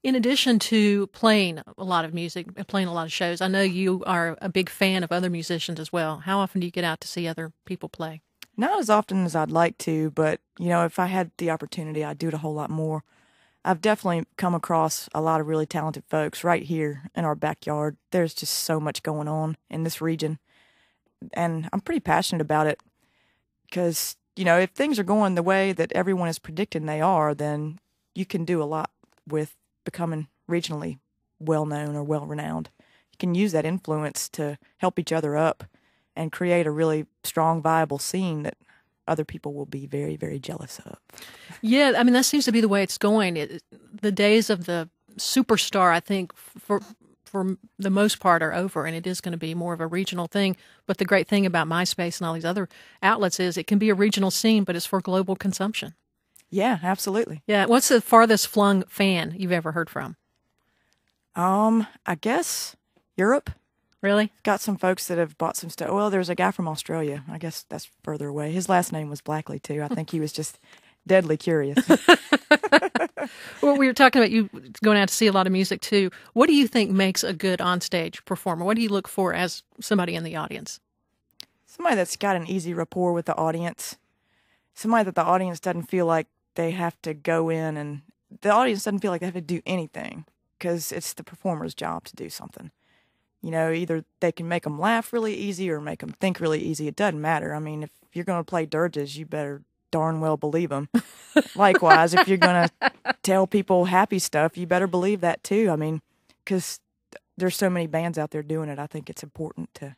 In addition to playing a lot of music and playing a lot of shows, I know you are a big fan of other musicians as well. How often do you get out to see other people play? Not as often as I'd like to, but, you know, if I had the opportunity, I'd do it a whole lot more. I've definitely come across a lot of really talented folks right here in our backyard. There's just so much going on in this region, and I'm pretty passionate about it because, you know, if things are going the way that everyone is predicting they are, then you can do a lot with becoming regionally well-known or well-renowned. You can use that influence to help each other up and create a really strong, viable scene that other people will be very, very jealous of. Yeah, I mean, that seems to be the way it's going. The days of the superstar, I think, for the most part, are over, and it is going to be more of a regional thing. But the great thing about MySpace and all these other outlets is it can be a regional scene, but it's for global consumption. Yeah, absolutely. Yeah. What's the farthest flung fan you've ever heard from? I guess Europe. Really? Got some folks that have bought some stuff. Well, there's a guy from Australia. I guess that's further away. His last name was Blackley, too. I think he was just deadly curious. Well, we were talking about you going out to see a lot of music, too. What do you think makes a good onstage performer? What do you look for as somebody in the audience? Somebody that's got an easy rapport with the audience. Somebody that the audience doesn't feel like they have to go in, and the audience doesn't feel like they have to do anything because it's the performer's job to do something. You know, either they can make them laugh really easy or make them think really easy. It doesn't matter. I mean, if you're going to play dirges, you better darn well believe them. Likewise, if you're going to tell people happy stuff, you better believe that too. I mean, because there's so many bands out there doing it, I think it's important to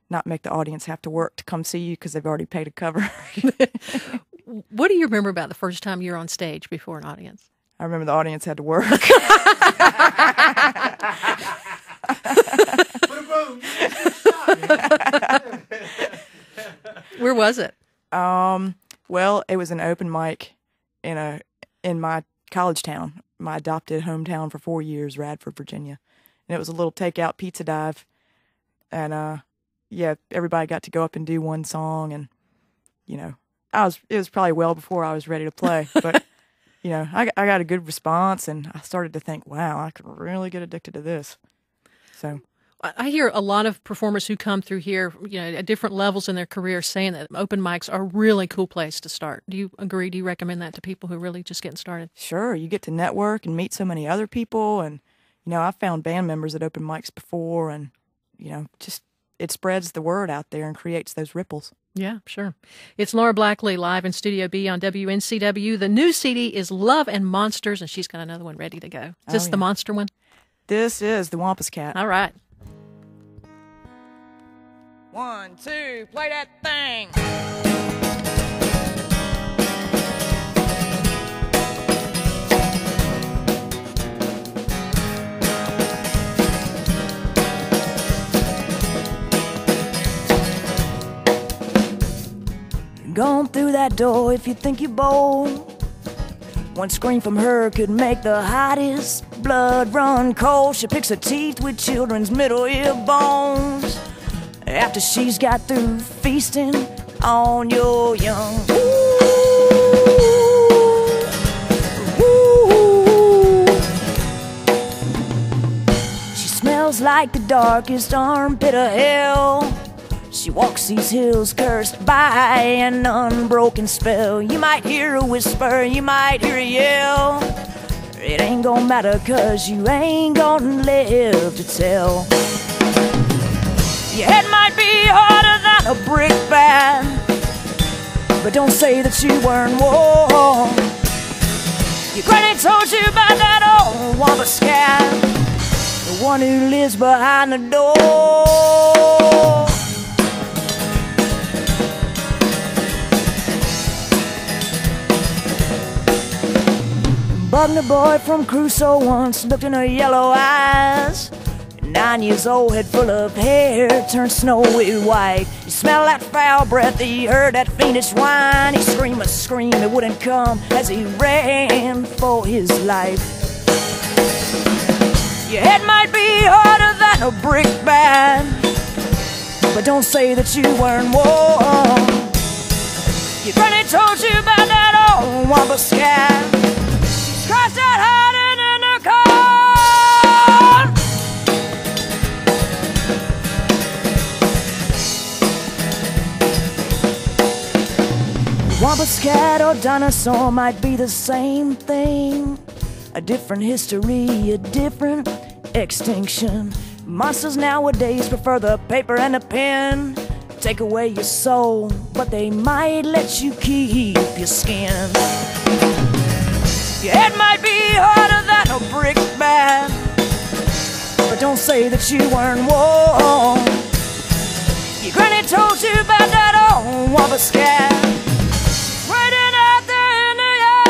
not make the audience have to work to come see you because they've already paid a cover. What do you remember about the first time you were on stage before an audience? I remember the audience had to work. Where was it? Well, it was an open mic in my college town, my adopted hometown for 4 years, Radford, Virginia. And it was a little takeout pizza dive. And yeah, everybody got to go up and do one song, and you know, it was probably well before I was ready to play, but you know, I got a good response, and I started to think, wow, I could really get addicted to this. So I hear a lot of performers who come through here, you know, at different levels in their career, saying that open mics are a really cool place to start. Do you agree? Do you recommend that to people who are really just getting started? Sure. You get to network and meet so many other people. And, you know, I've found band members at open mics before, and, you know, just it spreads the word out there and creates those ripples. Yeah, sure. It's Laura Blackley live in Studio B on WNCW. The new CD is Love and Monsters, and she's got another one ready to go. Is this the monster one? This is the Wampus Cat. All right. 1, 2, play that thing. Going through that door if you think you're bold. One scream from her could make the hottest blood run cold. She picks her teeth with children's middle ear bones after she's got through feasting on your young. Ooh. She smells like the darkest armpit of hell. She walks these hills cursed by an unbroken spell. You might hear a whisper, you might hear a yell. It ain't gonna matter, cause you ain't gonna live to tell. Your head might be harder than a brick bat, but don't say that you weren't warm. Your granny told you about that old Wampus cat, the one who lives behind the door. Bugner boy from Crusoe once looked in her yellow eyes. 9 years old, head full of hair, turned snowy white. He smelled that foul breath, he heard that fiendish whine. He screamed a scream that wouldn't come as he ran for his life. Your head might be harder than a brick bat, but don't say that you weren't warm. Your granny told you about that old Wampus cat. Crossed out harder than a car. Wampus cat or dinosaur might be the same thing. A different history, a different extinction. Monsters nowadays prefer the paper and the pen. Take away your soul, but they might let you keep your skin. Your head might be harder than a brick bat, but don't say that you weren't warm. Your granny told you about that old Wampus cat waiting out there in the yard.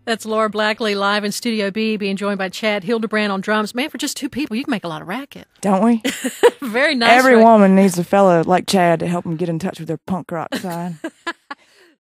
That's Laura Blackley live in Studio B, being joined by Chad Hildebrand on drums. Man, for just two people, you can make a lot of racket. Don't we? Very nice. Every woman needs a fella like Chad to help them get in touch with their punk rock side.